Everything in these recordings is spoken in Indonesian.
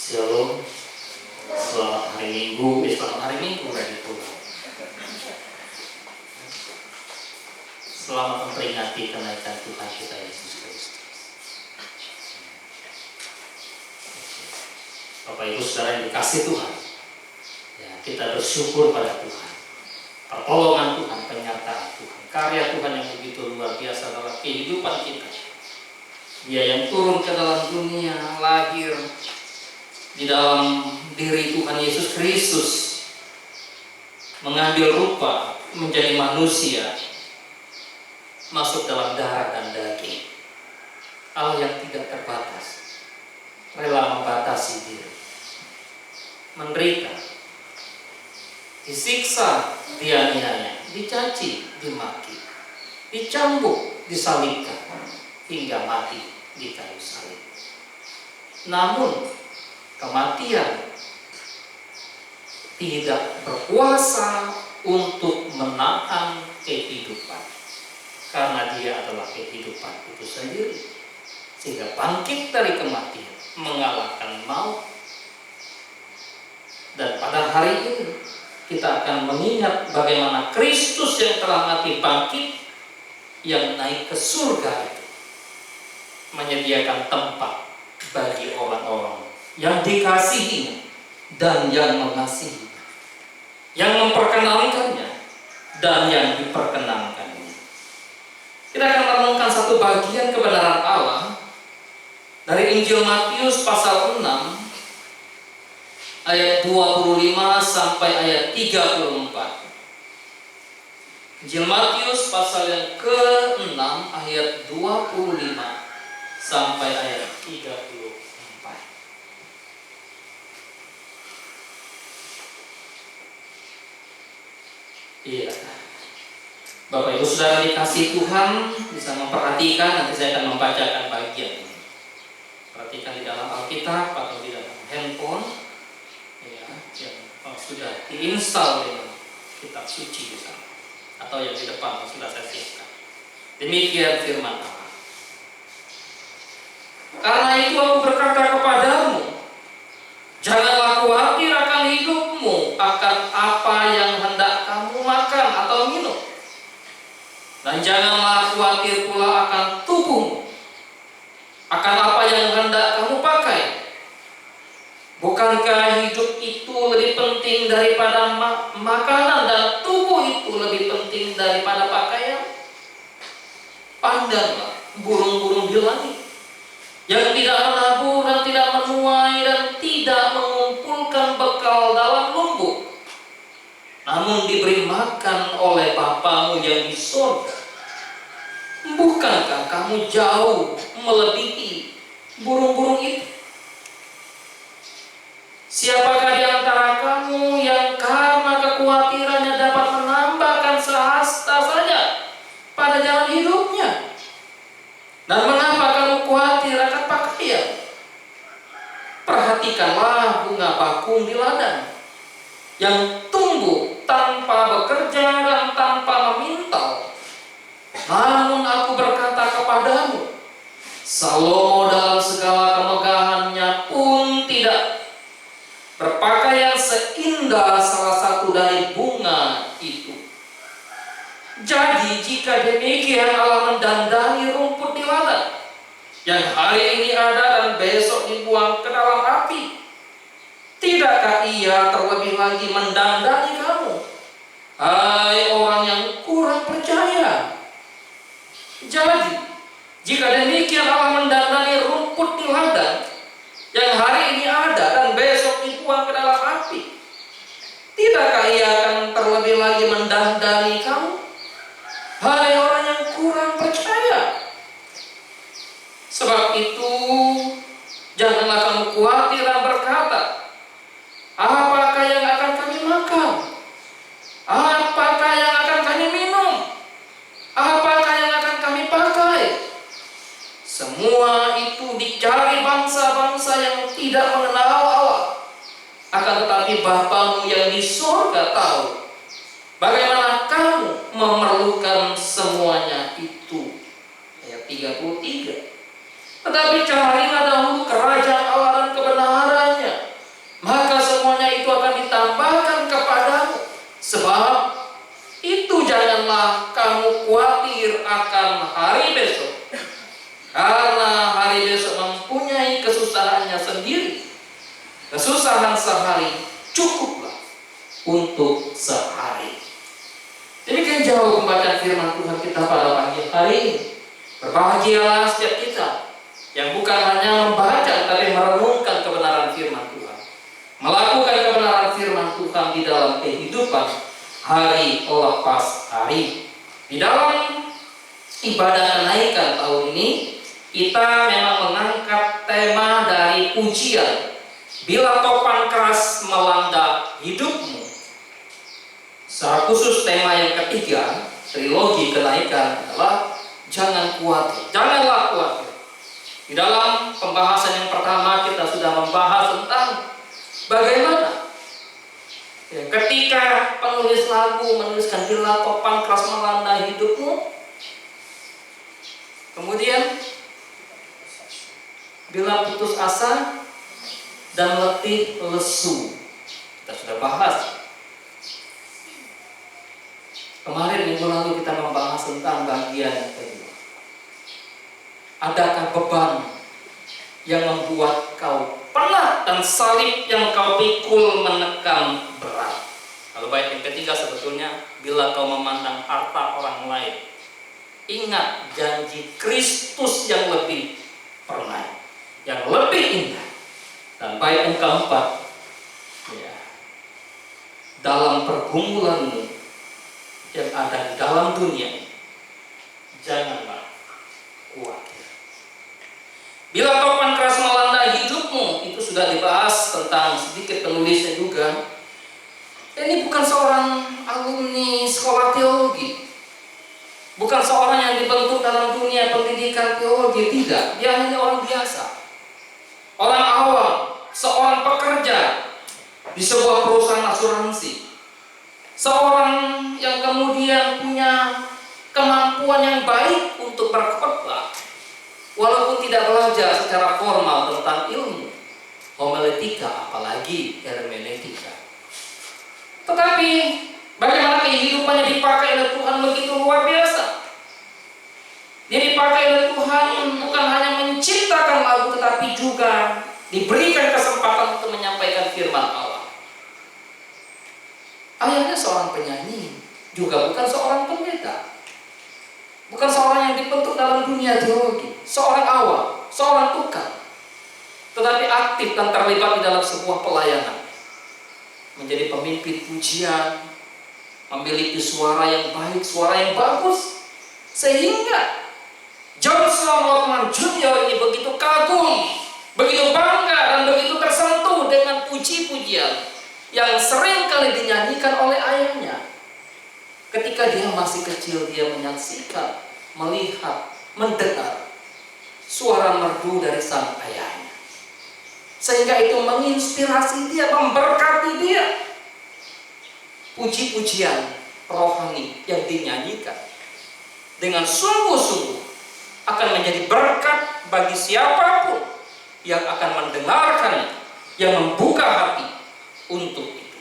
Shalom, selamat hari Minggu, selamat hari Minggu bagi Tuhan. Selamat memperingati kenaikan Tuhan kita Yesus Kristus. Bapak Ibu Saudara yang dikasih Tuhan, ya, kita bersyukur pada Tuhan, pertolongan Tuhan, penyertaan Tuhan, karya Tuhan yang begitu luar biasa dalam kehidupan kita. Dia yang turun ke dalam dunia, lahir di dalam diri Tuhan Yesus Kristus, mengambil rupa menjadi manusia, masuk dalam darah dan daging. Allah yang tidak terbatas, rela membatasi diri, menderita, disiksa, dianiaya, dicaci, dimaki, dicambuk, disalibkan, hingga mati di kayu salib. Namun kematian tidak berkuasa untuk menahan kehidupan, karena dia adalah kehidupan itu sendiri, sehingga bangkit dari kematian, mengalahkan maut. Dan pada hari ini kita akan mengingat bagaimana Kristus yang telah mati bangkit, yang naik ke surga itu menyediakan tempat bagi orang-orang yang dikasihinya dan yang mengasihinya, yang memperkenalkannya dan yang diperkenankannya. Kita akan merenungkan satu bagian kebenaran Allah dari Injil Matius pasal 6 ayat 25 sampai ayat 34. Injil Matius pasal yang ke-6 ayat 25 sampai ayat 34. Iya, Bapak Ibu Saudara dikasih Tuhan bisa memperhatikan. Nanti saya akan membacakan bagian ini. Perhatikan di dalam Alkitab atau di dalam handphone, ya, yang sudah diinstal dengan kitab suci di sana, atau yang di depan sudah saya siapkan. Demikian firman Allah. Karena itu aku berkata kepadamu, janganlah khawatir akan hidupmu, akan apa yang hendak kamu makan atau minum. Dan janganlah khawatir pula akan tubuhmu, akan apa yang hendak kamu pakai. Bukankah hidup itu lebih penting daripada makanan, dan tubuh itu lebih penting daripada pakaian? Pandanglah burung-burung di langit, yang tidak menabur dan tidak menuai dan tidak mengumpulkan bekal dalam lumbung, namun diberi makan oleh Bapamu yang di surga. Bukankah kamu jauh melebihi burung-burung itu? Siapakah di antara kamu yang karena kekhawatirannya dapat menambahkan sehasta saja pada jalan hidupnya? Dan mengapa kamu khawatir akan pakaian? Perhatikanlah bunga bakung di ladang, yang tumbuh tanpa bekerja dan tanpa memintal. Namun aku berkata kepadamu, Salomo dalam segala kemegahannya pun tidak berpakaian seindah salah satu dari bunga itu. Jadi jika demikian Allah mendandani rumput di ladang, yang hari ini ada dan besok dibuang ke dalam api, tidakkah Ia terlebih lagi mendandani kamu, hai orang yang kurang percaya? Jadi jika demikian Allah mendandani rumput di ladang, yang hari ini ada dan besok dibuang ke dalam api, tidakkah Ia akan terlebih lagi mendandani kamu, hai orang yang kurang percaya? Sebab itu janganlah kamu khawatir dan berkata, apakah yang akan kami makan? Apakah yang akan kami minum? Apakah yang akan kami pakai? Semua itu dicari bangsa-bangsa yang tidak mengenal Allah. Akan tetapi Bapamu yang di surga tahu bagaimana kamu memerlukan semuanya itu. Ayat 33. Tetapi carilah dahulu kerajaan Allah dan kebenarannya, hari besok. Karena hari besok mempunyai kesusahannya sendiri. Kesusahan sehari cukuplah untuk sehari. Demikian jauh pembacaan firman Tuhan kita pada pagi hari ini. Berbahagialah setiap kita yang bukan hanya membaca tapi merenungkan kebenaran firman Tuhan, melakukan kebenaran firman Tuhan di dalam kehidupan hari lepas hari. Di dalam ibadah kenaikan tahun ini, kita memang mengangkat tema dari pujian, bila topan keras melanda hidupmu. Secara khusus tema yang ketiga, trilogi kenaikan adalah jangan khawatir, janganlah khawatir. Di dalam pembahasan yang pertama kita sudah membahas tentang bagaimana ketika penulis lagu menuliskan bila topan keras melanda hidupmu, kemudian bila putus asa dan letih lesu. Kita sudah bahas. Kemarin minggu lalu kita membahas tentang bagian yang kedua. Adakah beban yang membuat kau penat dan salib yang kau pikul menekan berat? Kalau bait yang ketiga sebetulnya bila kau memandang harta orang lain, ingat janji Kristus yang lebih permai, yang lebih indah. Dan bait yang keempat, dalam pergumulanmu yang ada di dalam dunia, janganlah khawatir. Bila topan keras melanda hidupmu, itu sudah dibahas tentang sedikit penulisnya juga. Ini bukan seorang alumni sekolah teologi, bukan seorang yang dibentuk dalam dunia pendidikan teologi, tidak. Dia hanya orang biasa, orang awam, seorang pekerja di sebuah perusahaan asuransi, seorang yang kemudian punya kemampuan yang baik untuk berkhotbah, walaupun tidak belajar secara formal tentang ilmu homiletika, apalagi hermeneutika. Tetapi bagaimana kehidupannya dipakai oleh Tuhan begitu luar biasa. Dia dipakai oleh Tuhan bukan hanya menciptakan lagu, tetapi juga diberikan kesempatan untuk menyampaikan firman Allah. Ayahnya seorang penyanyi, juga bukan seorang pendeta, bukan seorang yang dibentuk dalam dunia teologi, seorang awam, seorang tukang, tetapi aktif dan terlibat di dalam sebuah pelayanan, menjadi pemimpin pujian, memiliki suara yang baik, suara yang bagus, sehingga John Slowman Junior ini begitu kagum, begitu bangga dan begitu tersentuh dengan puji-pujian yang sering kali dinyanyikan oleh ayahnya. Ketika dia masih kecil, dia menyaksikan, melihat, mendengar suara merdu dari sang ayahnya, sehingga itu menginspirasi dia, memberkati dia. Puji-pujian rohani yang dinyanyikan dengan sungguh-sungguh akan menjadi berkat bagi siapapun yang akan mendengarkannya, yang membuka hati untuk itu.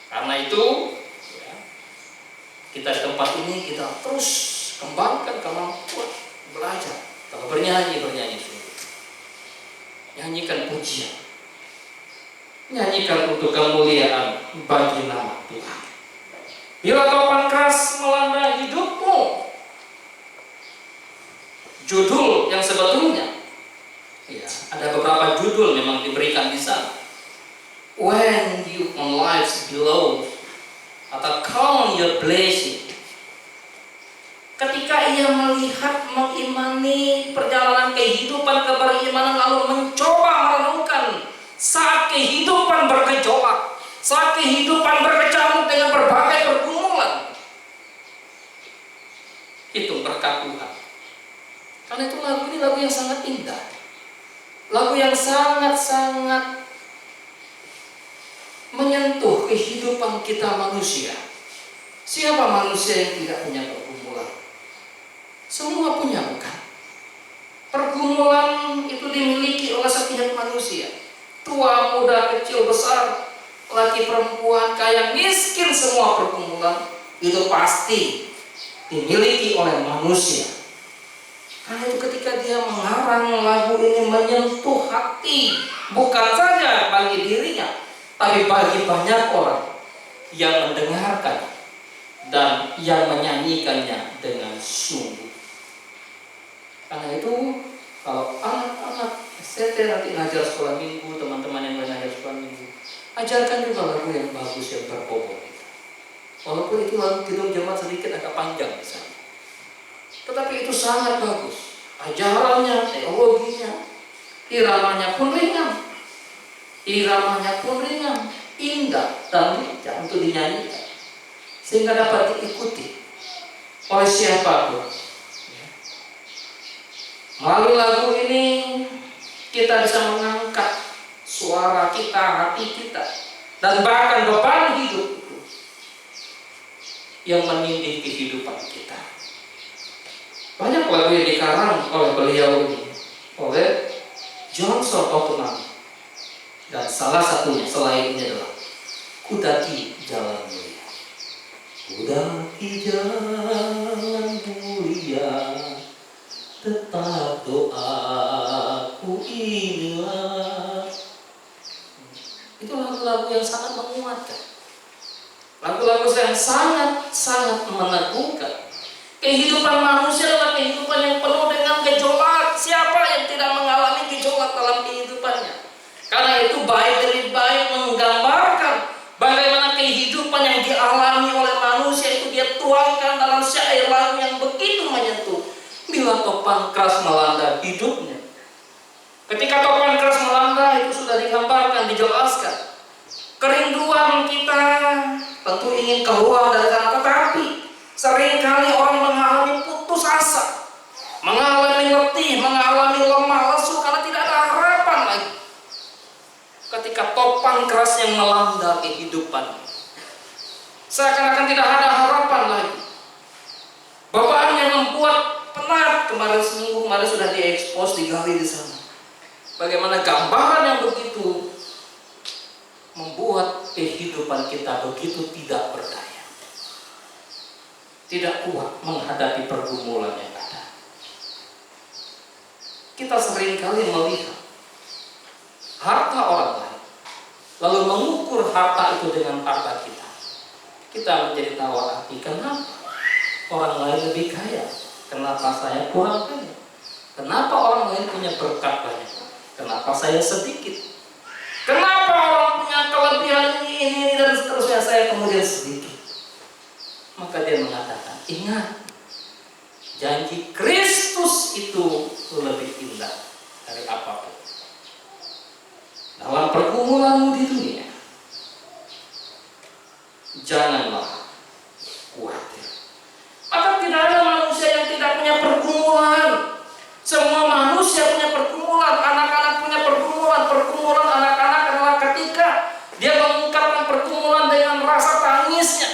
Karena itu kita di tempat ini kita terus kembangkan kemampuan belajar. Kalau bernyanyi sungguh, nyanyikan pujian, nyanyikan untuk kemuliaan bagi nama Tuhan. Bila topan keras melanda hidupmu, judul yang sebetulnya ada beberapa judul memang diberikan di sana. When you on life's below, atau count your blessing. Ketika ia melihat, mengimani perjalanan kehidupan keberimanan, lalu mencoba merenungkan saat kehidupan bergejolak, saat kehidupan berkecamuk dengan berbagai pergumulan, itu berkat Tuhan. Karena itu lagu ini lagu yang sangat indah, lagu yang sangat-sangat menyentuh kehidupan kita manusia. Siapa manusia yang tidak punya pergumulan? Semua punya, bukan? Pergumulan itu dimiliki oleh setiap manusia, tua, muda, kecil, besar, laki, perempuan, kaya, miskin, semua pergumulan itu pasti dimiliki oleh manusia. Karena itu ketika dia mengarang lagu ini menyentuh hati, bukan saja bagi dirinya, tapi bagi banyak orang yang mendengarkan dan yang menyanyikannya dengan sungguh. Karena itu kalau anak-anak STT nanti ngajar sekolah minggu, teman-teman yang ngajar sekolah minggu, ajarkan juga lagu yang bagus, yang berbobot. Walaupun itu lagu Kidung Jemaat sedikit agak panjang misalnya, tetapi itu sangat bagus. Ajarannya, teologinya, iramanya pun ringan, indah dan bijak untuk dinyanyikan, sehingga dapat diikuti oleh siapapun. Melalui lagu ini kita bisa mengangkat suara kita, hati kita, dan bahkan beban hidup itu yang menindih kehidupan kita. Banyak lagu yang dikarang oleh beliau ini, oleh Johnson Ottman, dan salah satunya selain ini adalah Kudaki Jalan Mulia. Kudaki jalan mulia, tetap doaku inilah. Itu lagu-lagu yang sangat menguatkan, lagu-lagu yang sangat meneguhkan. Kehidupan manusia adalah kehidupan yang penuh dengan gejolak. Siapa yang tidak mengalami gejolak dalam kehidupannya? Karena itu baik dari baik menggambarkan bagaimana kehidupan yang dialami oleh manusia itu dia tuangkan dalam syair lagu yang begitu menyentuh. Bila topan keras melanda hidupnya. Ketika topan keras melanda itu sudah digambarkan, dijelaskan. Kerinduan kita tentu ingin keluar dari sana, tetapi seringkali orang mengalami putus asa, mengalami letih, mengalami lemah lesu karena tidak ada harapan lagi. Ketika topan keras yang melanda kehidupan, seakan-akan tidak ada harapan lagi. Beban yang membuat penat. Seminggu kemarin sudah diekspos, digali di sana. Bagaimana gambaran yang begitu membuat kehidupan kita begitu tidak berdaya, tidak kuat menghadapi pergumulan yang ada. Kita seringkali melihat harta orang lain, lalu mengukur harta itu dengan harta kita. Kita menjadi tawar hati, kenapa orang lain lebih kaya? Kenapa saya kurang kaya? Kenapa orang lain punya berkat banyak? Kenapa saya sedikit? Kenapa orang punya kelebihan ini dan seterusnya, saya kemudian sedikit? Maka dia mengatakan, ingat, janji Kristus itu lebih indah dari apapun. Dalam pergumulanmu di dunia, janganlah khawatir. Maka tidak ada manusia yang tidak punya pergumulan. Semua manusia punya pergumulan. Anak-anak punya pergumulan. Pergumulan anak-anak adalah ketika dia mengungkapkan pergumulan dengan rasa tangisnya.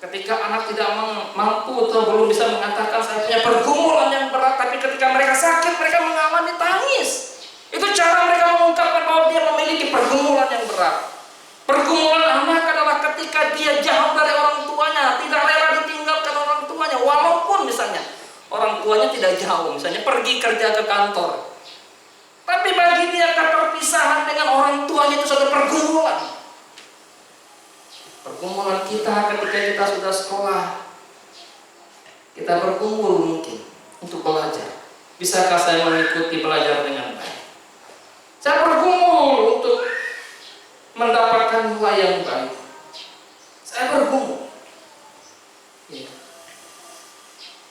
Ketika anak tidak mampu atau belum bisa mengatakan saya punya pergumulan yang berat, tapi ketika mereka sakit, mereka mengalami tangis. Itu cara mereka mengungkapkan bahwa dia memiliki pergumulan yang berat. Pergumulan anak adalah ketika dia jauh dari orang tuanya, tidak rela ditinggalkan orang tuanya, walaupun misalnya orang tuanya tidak jauh, misalnya pergi kerja ke kantor. Tapi bagi dia keterpisahan dengan orang tuanya itu suatu pergumulan. Pergumulan kita ketika kita sudah sekolah, kita bergumul mungkin untuk belajar. Bisakah saya mengikuti belajar dengan baik? Saya bergumul untuk mendapatkan nilai yang baik. Saya bergumul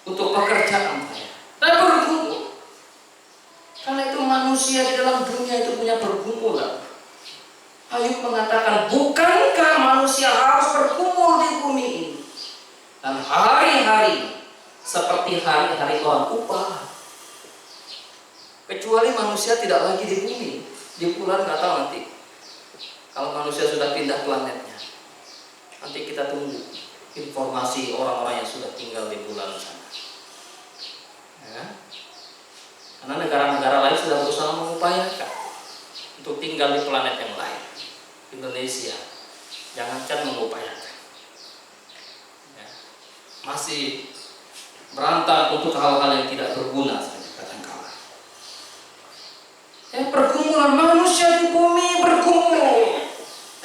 untuk pekerjaan saya. Saya bergumul. Karena itu manusia di dalam dunia itu punya pergumulan. Ayub mengatakan, bukankah manusia harus bergumul di bumi ini? Dan hari-hari seperti hari-hari orang upah. Kecuali manusia tidak lagi di bumi, di bulan nggak tahu nanti. Kalau manusia sudah pindah planetnya, nanti kita tunggu informasi orang-orang yang sudah tinggal di bulan sana. Ya. Karena negara-negara lain sudah berusaha mengupayakan untuk tinggal di planet yang lain. Indonesia jangankan mengupayakan. Ya. masih berantak untuk hal-hal yang tidak berguna saja kadang-kala. Ya, pergumulan manusia di bumi bergumul.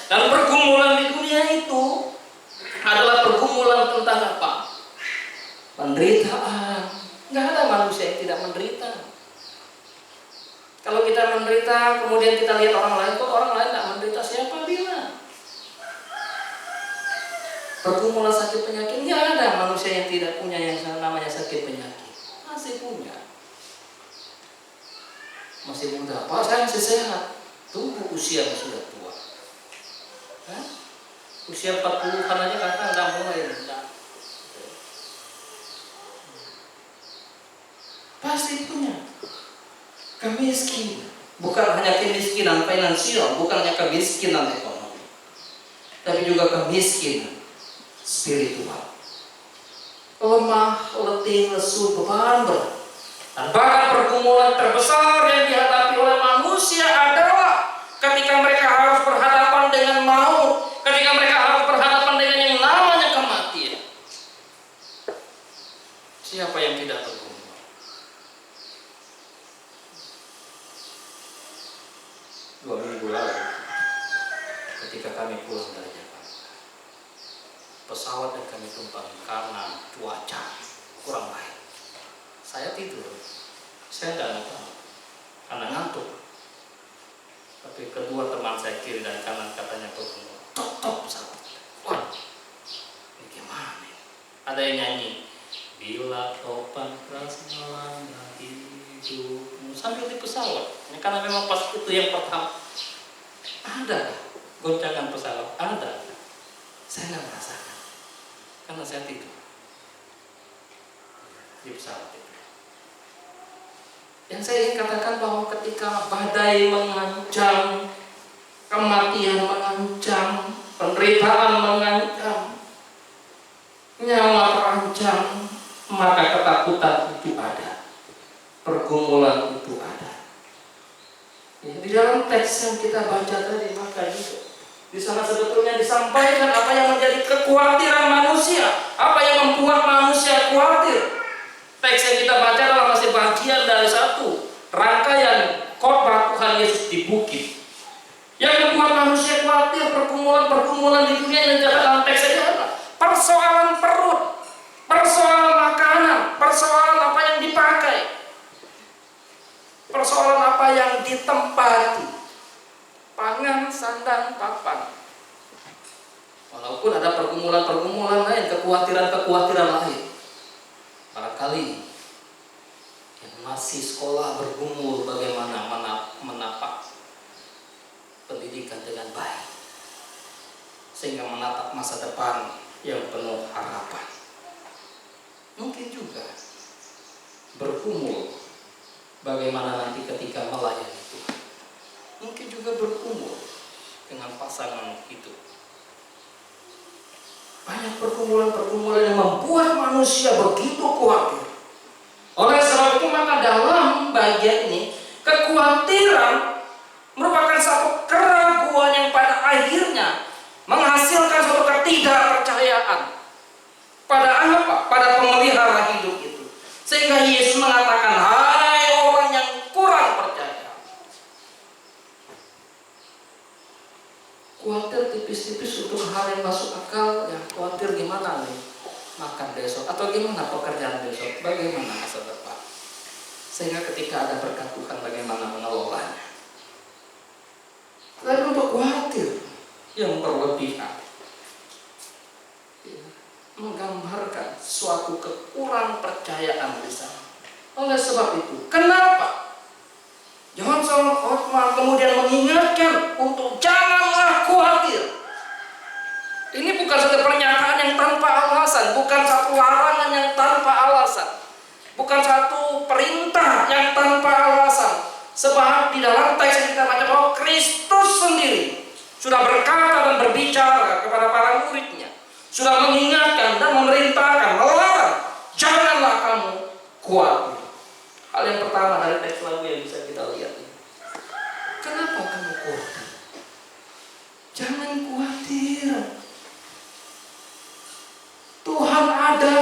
Dan pergumulan di dunia itu adalah pergumulan tentang apa? Penderitaan. Nggak ada manusia yang tidak menderita. Kalau kita menderita, kemudian kita lihat orang lain, kok orang lain tidak menderita, siapa bilang? Pergumulan sakit penyakit, nggak ada manusia yang tidak punya yang namanya sakit penyakit. Masih punya. Masih muda, Pak, saya masih sehat. Tunggu usia sudah tua. Hah? Usia 40-an aja kadang udah mulai rendah. Pasti punya. Kemiskinan, bukan hanya kemiskinan finansial, bukan hanya kemiskinan ekonomi, tapi juga kemiskinan spiritual. Lemah, letih, lesu, beban berat. Dan bahkan pergumulan terbesar yang dihadapi oleh manusia adalah ketika mereka harus berhadapan dengan maut, ketika mereka harus berhadapan dengan yang namanya kematian. Siapa yang tidak bergumul? 2 minggu lalu, ketika kami pulang dari Jakarta, pesawat yang kami tumpangi karena cuaca kurang baik, saya tidur, saya tidak tahu karena ngantuk. Tapi kedua teman saya kiri dan kanan katanya bergumul, top pesawat. Wah, ini gimana nih? Ada yang nyanyi, bila topan keras melanda hidupmu, sambil di pesawat. Ini karena memang pas itu yang pertama ada goncangan pesawat, ada. Saya nggak merasakan karena saya tidur di pesawat itu. Yang saya ingin katakan bahwa ketika badai mengancam, kematian mengancam, penderitaan mengancam, nyawa terancam, maka ketakutan itu ada, pergumulan itu ada. Ya, di dalam teks yang kita baca tadi, maka juga di sana sebetulnya disampaikan apa yang menjadi kekhawatiran manusia, apa yang membuat manusia khawatir. Teks yang kita baca adalah masih bagian dari satu rangkaian khotbah Tuhan Yesus di bukit. Yang membuat manusia khawatir, pergumulan di dunia yang dicatat dalam teks ini adalah persoalan perut, persoalan makanan, persoalan apa yang dipakai, persoalan apa yang ditempati, pangan, sandang, papan. Walaupun ada pergumulan lain, kekhawatiran lain. Barangkali yang masih sekolah bergumul bagaimana menapak pendidikan dengan baik, sehingga menatap masa depan yang penuh harapan. Mungkin juga bergumul bagaimana nanti ketika melayani Tuhan. Mungkin juga bergumul dengan pasangan hidup. Banyak pergumulan yang membuat manusia begitu khawatir. Oleh sebab itu maka dalam bagian ini kekhawatiran merupakan satu keraguan yang pada akhirnya menghasilkan suatu ketidakpercayaan. Pada apa? Pada pemelihara hidup itu. Sehingga Yesus mengatakan, hai orang yang kurang percaya. Khawatir tipis-tipis untuk hal yang masuk akal, ya khawatir gimana nih makan besok, atau gimana pekerjaan besok, bagaimana masa depan. Sehingga ketika ada berkat Tuhan, bagaimana mengelolanya. Lalu untuk khawatir yang berlebihan, menggambarkan suatu kekurang percayaan di sana. Oleh sebab itu, kenapa Johnson Ottman kemudian mengingatkan untuk janganlah khawatir. Ini bukan satu pernyataan yang tanpa alasan, bukan satu larangan yang tanpa alasan, bukan satu perintah yang tanpa alasan. Sebab di dalam teks yang kita baca bahwa Kristus sendiri sudah berkata dan berbicara kepada para muridnya, sudah mengingatkan dan memerintahkan, melarang, janganlah kamu khawatir. Hal yang pertama dari teks lagu yang bisa kita lihat ini, kenapa kamu khawatir? Jangan khawatir. Tuhan ada.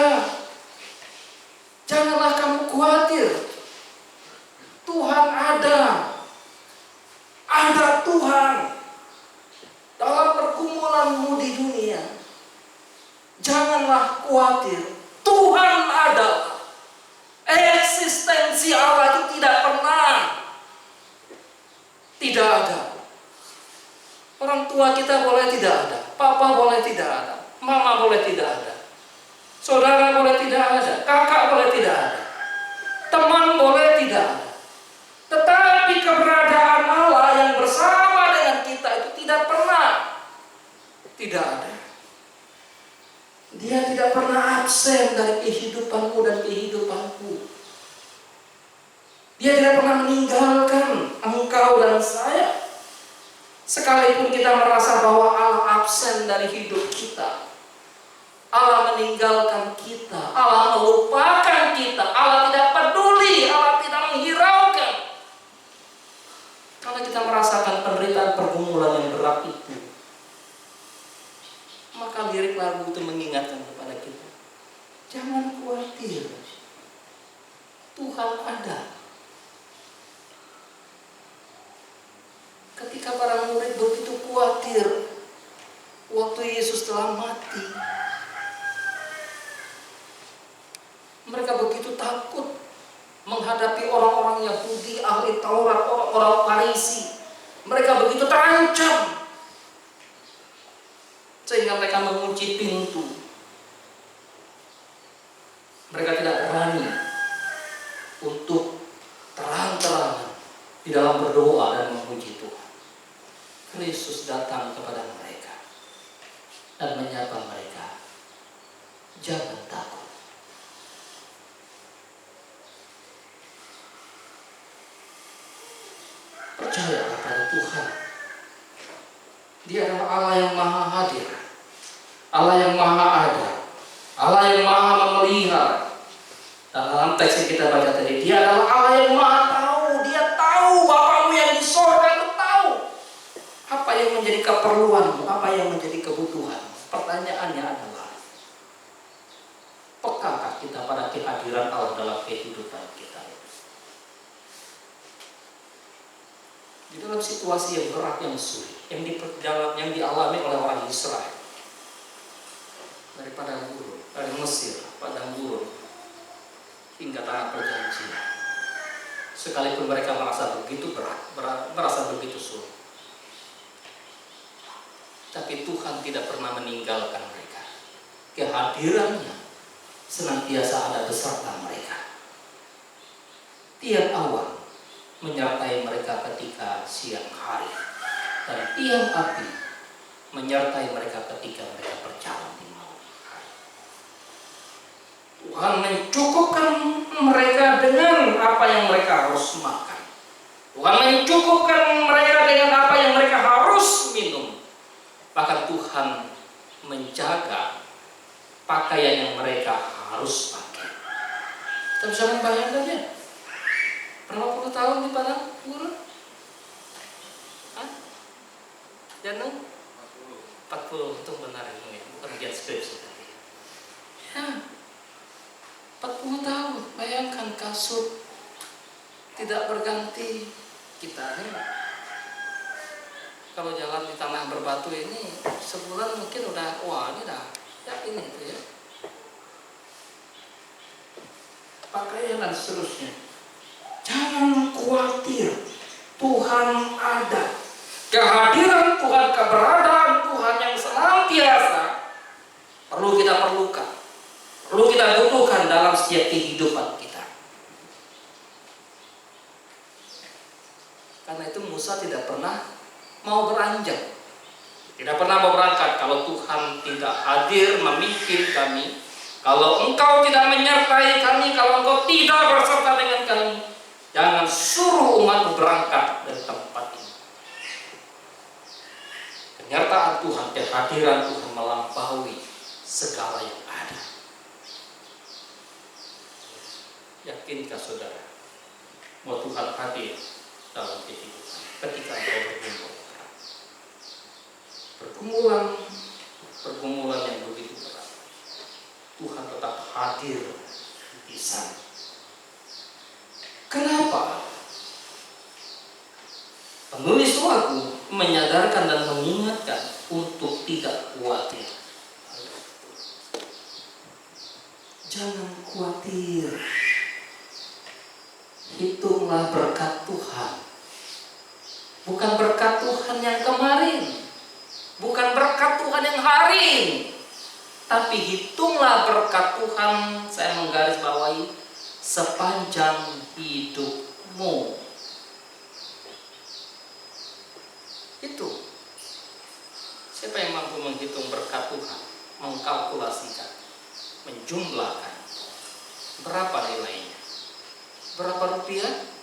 khawatir. Tuhan ada. Eksistensi Allah itu tidak pernah tidak ada. Orang tua kita boleh tidak ada, papa boleh tidak ada, mama boleh tidak ada, saudara boleh tidak ada, kakak boleh tidak ada, teman boleh tidak ada. Tetapi keberadaan Allah yang bersama dengan kita itu tidak pernah tidak ada. Dia tidak pernah absen dari kehidupanmu dan kehidupanku. Dia tidak pernah meninggalkan engkau dan saya. Sekalipun kita merasa bahwa Allah absen dari hidup kita, Allah meninggalkan kita, Allah melupakan kita, Allah tidak peduli, Allah tidak menghiraukan. Karena kita merasakan penderitaan pergumulan yang berat itu, maka lirik lagu itu mengingatkan kepada kita, jangan khawatir, Tuhan ada. Ketika para murid begitu khawatir waktu Yesus telah mati, mereka begitu takut menghadapi orang-orang Yahudi, ahli Taurat, orang-orang Farisi. Mereka begitu terancam sehingga mereka mengunci pintu. Mereka tidak berani untuk terang-terangan di dalam berdoa dan memuji Tuhan. Kristus datang kepada mereka dan menyapa mereka, jangan takut. Percayalah pada Tuhan. Dia adalah Allah yang maha hadir, Allah yang maha ada, Allah yang maha memelihara. Dalam teks yang kita baca tadi, dia adalah Allah yang maha tahu. Dia tahu Bapamu yang di sorga itu tahu apa yang menjadi keperluanmu, apa yang menjadi kebutuhan. Pertanyaannya adalah, pekakah kita pada kehadiran Allah dalam kehidupan kita? Di dalam situasi yang berat, yang sulit, yang dialami oleh orang Israel, dari padang gurun, dari Mesir, padang gurun, hingga tanah perjanjian. Sekalipun mereka merasa begitu berat, merasa begitu sulit, tapi Tuhan tidak pernah meninggalkan mereka. Kehadirannya senantiasa ada beserta mereka. Tiap awal menyertai mereka ketika siang hari, dan tiang api menyertai mereka ketika mereka berjalan di malam hari. Tuhan mencukupkan mereka dengan apa yang mereka harus makan. Tuhan mencukupkan mereka dengan apa yang mereka harus minum. Bahkan Tuhan menjaga pakaian yang mereka harus pakai. Kita bisa membayangkan ya? Berapa puluh tahun di padang gurun? Jangan 40 itu benar ini, bukan bagian skripsi tadi. Ya, 40 tahun. Bayangkan kasut tidak berganti. Kita ini kalau jalan di tanah berbatu ini sebulan mungkin udah, wah ini dah yakin itu ya. Pakaian dan seterusnya. Jangan khawatir, Tuhan ada. Kehadiran Tuhan, keberadaan Tuhan yang senantiasa perlu kita perlukan, perlu kita butuhkan dalam setiap kehidupan kita. Karena itu Musa tidak pernah mau beranjak, tidak pernah mau berangkat kalau Tuhan tidak hadir memimpin kami. Kalau Engkau tidak menyertai kami, kalau Engkau tidak berserta dengan kami, jangan suruh umat berangkat dari tempat ini. Kenyertaan Tuhan, kehadiran Tuhan melampaui segala yang ada. Yakinkah saudara bahwa Tuhan hadir dalam kehidupan ketika engkau bergumul? Pergumulan yang begitu berat, Tuhan tetap hadir di sana. Kenapa? Penulis Wahyu menyadarkan dan mengingatkan untuk tidak khawatir. Jangan khawatir. Hitunglah berkat Tuhan. Bukan berkat Tuhan yang kemarin, bukan berkat Tuhan yang hari ini, tapi hitunglah berkat Tuhan, saya menggarisbawahi, sepanjang hidupmu. Itu. Siapa yang mampu menghitung berkat Tuhan, mengkalkulasikan, menjumlahkan, berapa nilainya? Berapa rupiah?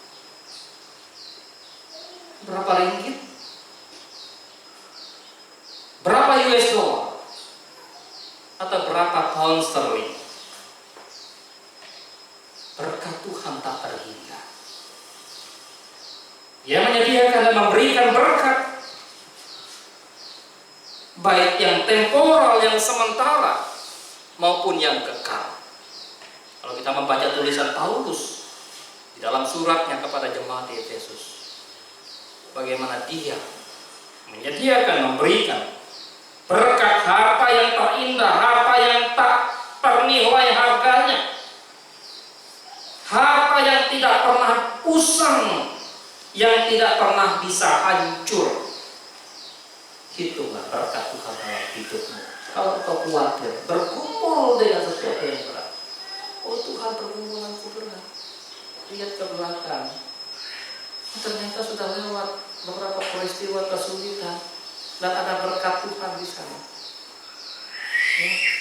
Berapa ringgit? Berapa US dollar? Atau berapa pound sterling? Berkat Tuhan tak terhingga. Dia menyediakan dan memberikan berkat, baik yang temporal, yang sementara, maupun yang kekal. Kalau kita membaca tulisan Paulus di dalam suratnya kepada jemaat di Efesus, bagaimana dia menyediakan, memberikan berkat, harta yang terindah, harta yang tak ternilai harganya, harta yang tidak pernah usang, yang tidak pernah bisa hancur. Hitunglah berkat Tuhan dalam hidupmu. Kalau kau khawatir bergumul dengan sesuatu yang berat, oh Tuhan, pergumulanku berat, lihat ke belakang, ternyata sudah lewat beberapa peristiwa kesulitan dan ada berkat Tuhan di sana.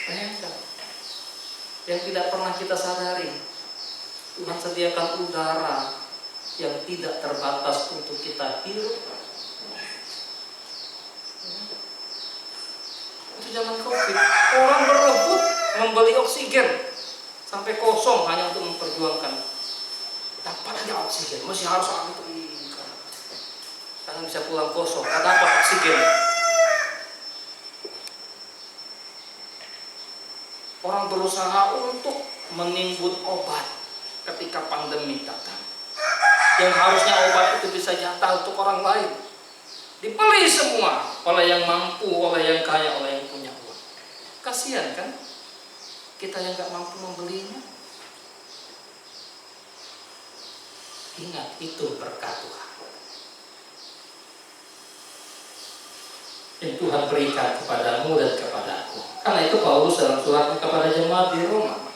Bayangkan, yang tidak pernah kita sadari, Tuhan sediakan udara yang tidak terbatas untuk kita hirup. Itu zaman COVID, orang berebut membeli oksigen sampai kosong hanya untuk memperjuangkan dapat aja oksigen, masih harus antri karena bisa pulang kosong, dapat oksigen. Orang berusaha untuk menimbun obat ketika pandemi datang, yang harusnya obat itu bisa jatah untuk orang lain, dibeli semua oleh yang mampu, oleh yang kaya, oleh yang punya uang. Kasihan kan kita yang gak mampu membelinya. Ingat, itu berkat Tuhan yang Tuhan berikan kepadamu dan kepadaku. Karena itu Paulus dalam suratnya kepada jemaat di Roma,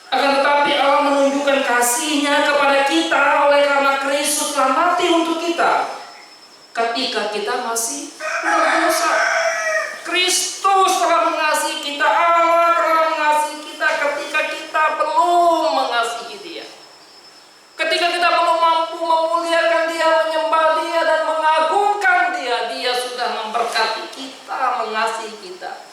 akan tetapi Allah menunjukkan kasih-Nya kepada kita oleh karena Kristus telah mati untuk kita ketika kita masih berdosa. Kristus telah mengasihi kita, Allah telah mengasihi kita ketika kita belum mengasihi Dia. Ketika kita belum mampu memuliakan Dia, menyembah Dia, dan mengagungkan Dia, Dia sudah memberkati kita, mengasihi kita.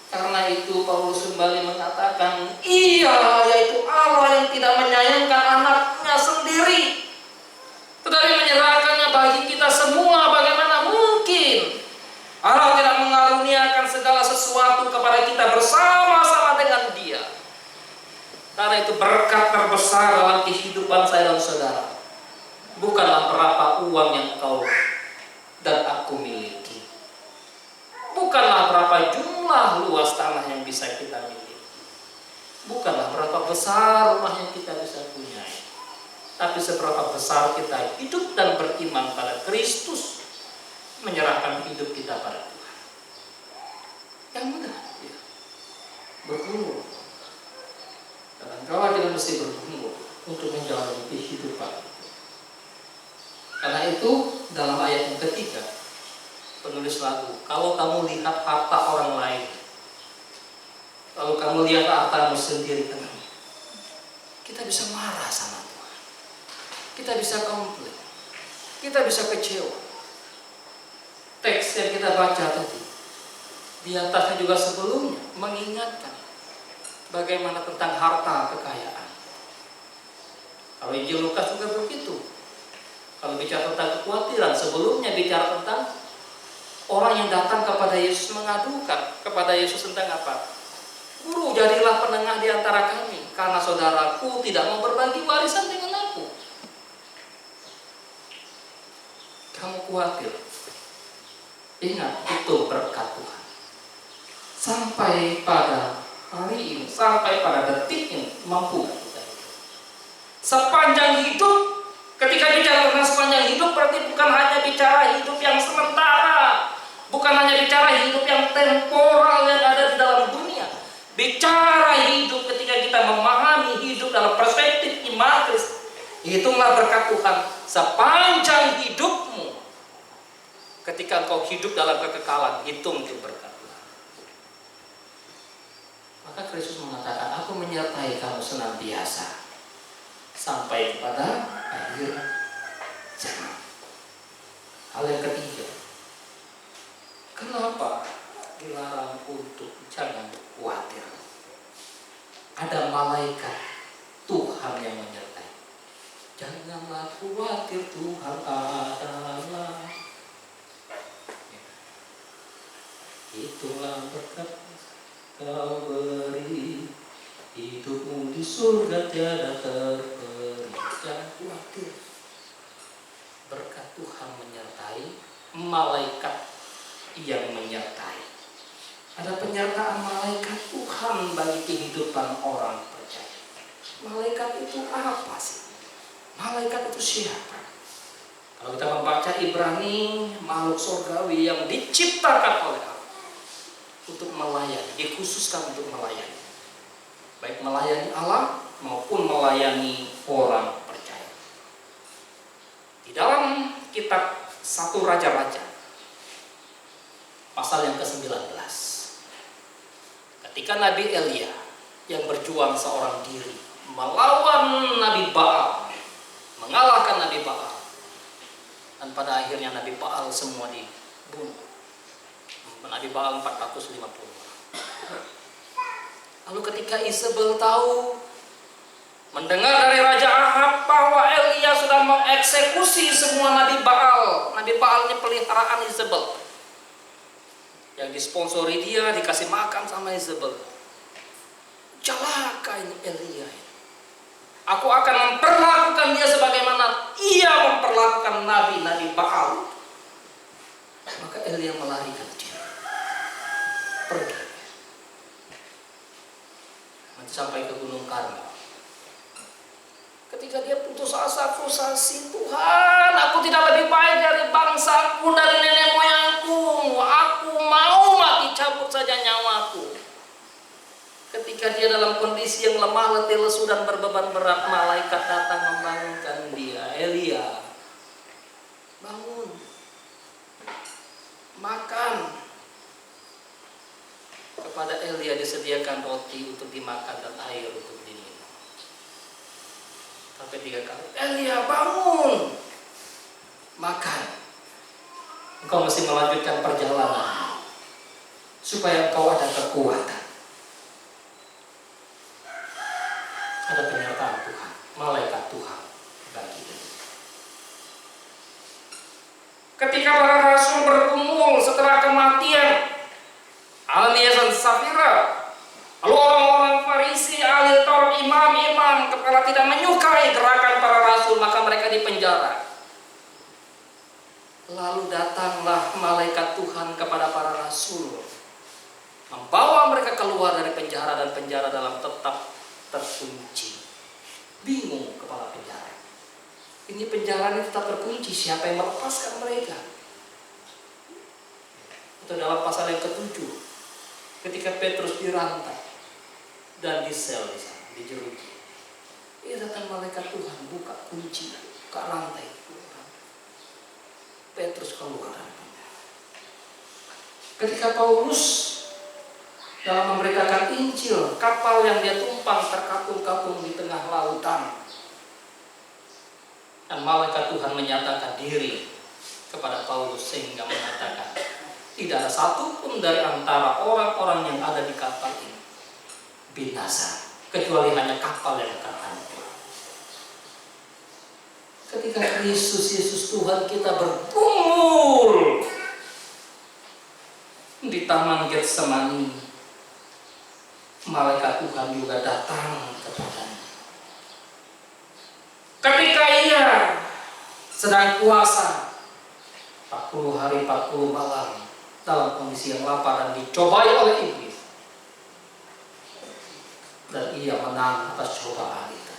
Karena itu Paulus kembali mengatakan, Ia, yaitu Allah yang tidak menyayangkan anaknya sendiri, tetapi menyerahkannya bagi kita semua. Bagaimana mungkin Allah tidak mengaruniakan segala sesuatu kepada kita bersama-sama dengan Dia? Karena itu berkat terbesar dalam kehidupan saya dan saudara bukanlah berapa uang yang kau dan aku miliki, bukanlah berapa jumlah luas tanah yang bisa kita miliki, bukanlah berapa besar rumah yang kita bisa punyai, tapi seberapa besar kita hidup dan beriman pada Kristus, menyerahkan hidup kita pada Tuhan. Yang mudah ya, bergumul. Kadang-kadang kita mesti bergumul untuk menjalani kehidupan. Karena itu dalam ayat yang ketiga penulis lagu, kalau kamu lihat harta orang lain, kalau kamu lihat hartamu sendiri, kita bisa marah sama Tuhan, kita bisa komplain, kita bisa kecewa. Teks yang kita baca tadi di atasnya juga sebelumnya mengingatkan bagaimana tentang harta kekayaan. Kalau Injil Lukas juga begitu. Kalau bicara tentang kekhawatiran, sebelumnya bicara tentang orang yang datang kepada Yesus mengadukan kepada Yesus tentang apa? Guru, jadilah penengah di antara kami, karena saudaraku tidak mau berbagi warisan dengan aku. Kamu khawatir? Ingat, itu berkat Tuhan. Sampai pada hari ini sampai pada detik ini mampu kita hidup. Sepanjang hidup, ketika bicara tentang sepanjang hidup berarti bukan hanya bicara hidup yang sementara, bukan hanya bicara hidup yang temporal yang ada di dalam dunia. Bicara hidup ketika kita memahami hidup dalam perspektif iman Kristus. Itulah berkat Tuhan sepanjang hidupmu. Ketika engkau hidup dalam kekekalan, hitung itu berkat Tuhan. Maka Kristus mengatakan, aku menyertai kamu senantiasa sampai kepada akhir zaman. Hal yang ketiga, kenapa dilarang untuk jangan khawatir? Ada malaikat Tuhan yang menyertai. Janganlah khawatir, Tuhan adalah. Itulah berkat kau beri, hidupmu di surga tiada terperi. Jangan khawatir. Berkat Tuhan menyertai, malaikat yang menyertai. Ada penyertaan malaikat Tuhan bagi kehidupan orang percaya. Malaikat itu apa sih? Malaikat itu siapa? Kalau kita membaca Ibrani, makhluk surgawi yang diciptakan oleh Allah untuk melayani, dikhususkan untuk melayani. Baik melayani Allah maupun melayani orang percaya. Di dalam kitab 1 Raja-Raja pasal yang ke-19, ketika Nabi Elia yang berjuang seorang diri melawan Nabi Baal, mengalahkan Nabi Baal, dan pada akhirnya Nabi Baal semua dibunuh. Nabi Baal 450. Lalu ketika Isabel tahu, mendengar dari Raja Ahab bahwa Elia sudah mengeksekusi semua Nabi Baal. Nabi Baal ini peliharaan Isabel, yang disponsori dia, dikasih makan sama Isabel. Celaka ini Elia. Aku akan memperlakukan dia sebagaimana ia memperlakukan nabi-nabi Baal. Maka Elia melarikan diri, pergi. Nanti sampai ke Gunung Karmel. Ketika dia putus asa, frustasi, Tuhan, aku tidak lebih baik dari bangsaku, dari nenek moyangku. Aku mau mati, cabut saja nyawaku. Ketika dia dalam kondisi yang lemah, letih, lesu, dan berbeban berat, malaikat datang membangunkan dia. Elia, bangun, makan. Kepada Elia disediakan roti untuk dimakan dan air untuk diminum. Sampai 3 kali, Elia bangun, makan. Engkau mesti melanjutkan perjalanan supaya engkau ada kekuatan. Ada penyertaan Tuhan, malaikat Tuhan bagi kita. Ketika para rasul bergumul setelah kematian Ananias dan Safira, lalu orang-orang Farisi, ahli Taurat, imam-imam kepala tidak menyukai gerakan para rasul, maka mereka dipenjara. Lalu datanglah malaikat Tuhan kepada para rasul, membawa mereka keluar dari penjara, dan penjara dalam tetap terkunci. Bingung kepala penjara. Ini penjara ini tetap terkunci, siapa yang melepaskan mereka? Itu dalam pasal yang ke-7, ketika Petrus dirantai dan disel di sana, dijeruji. Ia datang malaikat Tuhan, buka kunci, buka rantai. Petrus keluar. Ketika Paulus dalam memberitakan Injil, kapal yang dia tumpang terkapung-kapung di tengah lautan, dan malaikat Tuhan menyatakan diri kepada Paulus sehingga mengatakan, tidak ada satupun dari antara orang-orang yang ada di kapal ini binasa, kecuali hanya kapal yang akan hancur. Ketika Kristus Yesus Tuhan kita bergumul di Taman Getsemani, malaikat Tuhan juga datang kepadanya. Ketika ia sedang puasa 40 hari 40 malam dalam kondisi yang lapar dan dicobai oleh iblis, dan ia menang atas cobaan itu.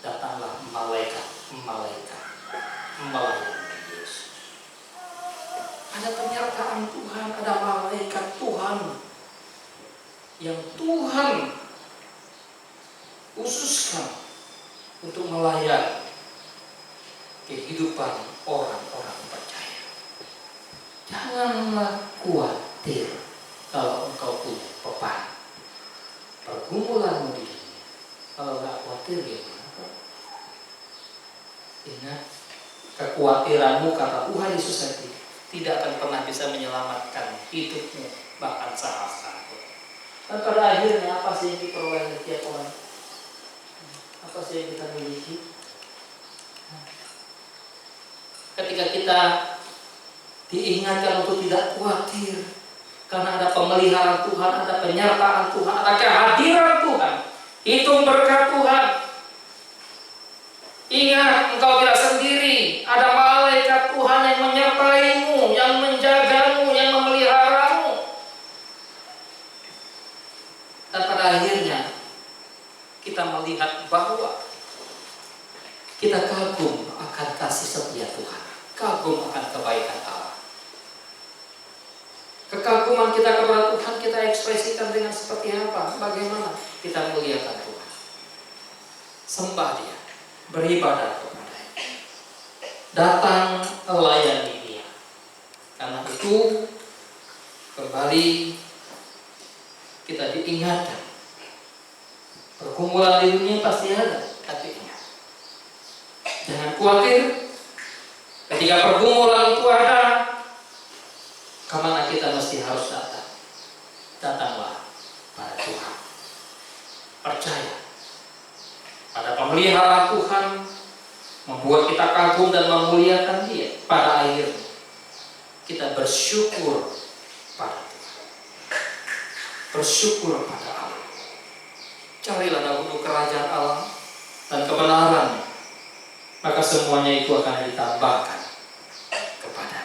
Datanglah malaikat melayani Yesus. Ada penyertaan Tuhan, ada malaikat Tuhan yang Tuhan khususkan untuk melayani kehidupan orang-orang percaya. Janganlah khawatir kalau engkau punya beban pergumulanmu di dunia. Kalau nggak khawatir gimana? Ingat, kekhawatiranmu kata Tuhan Yesus tadi tidak akan pernah bisa menyelamatkan hidupmu, bahkan saat-saat. Dan pada akhirnya apa sih yang diperoleh setiap orang? Apa sih yang kita miliki? Ketika kita diingatkan untuk tidak khawatir, karena ada pemeliharaan Tuhan, ada penyertaan Tuhan, ada kehadiran Tuhan, itu berkat Tuhan. Ingat, engkau tidak sendiri. Ada malaikat Tuhan yang menyertaimu, yang menjagamu, yang memeliharamu. Dan pada akhirnya kita melihat bahwa kita kagum akan kasih setia Tuhan, kagum akan kebaikan Allah. Kekaguman kita kepada Tuhan kita ekspresikan dengan seperti apa? Bagaimana kita muliakan Tuhan, sembah Dia, beribadah kepada-Nya, datang melayani Dia. Karena itu kembali kita diingatkan, pergumulan di dunia pasti ada, tapi ingat, jangan khawatir. Ketika pergumulan itu ada, kemana kita mesti harus datang? Datanglah pada Tuhan, percaya pada pemeliharaan Tuhan, membuat kita kagum dan memuliakan Dia. Pada akhirnya kita bersyukur pada Tuhan, bersyukur pada Allah. Carilah dahulu kerajaan Allah dan kebenaran, maka semuanya itu akan ditambahkan kepada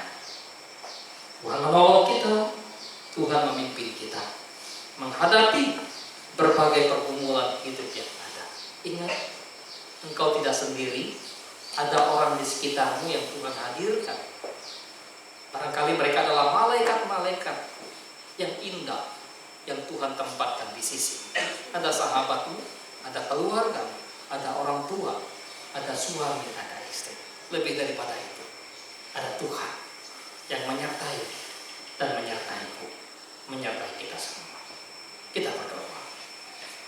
Tuhan. Menolong kita, Tuhan memimpin kita menghadapi berbagai pergumulan hidup yang ada. Ingat, engkau tidak sendiri. Ada orang di sekitarmu yang Tuhan hadirkan. Barangkali mereka adalah malaikat-malaikat yang indah yang Tuhan tempatkan di sisi. Ada sahabatmu, ada keluargamu, ada orang tua, ada suami, ada istri. Lebih daripada itu, ada Tuhan yang menyertai dan menyertaiku, menyertai kita semua.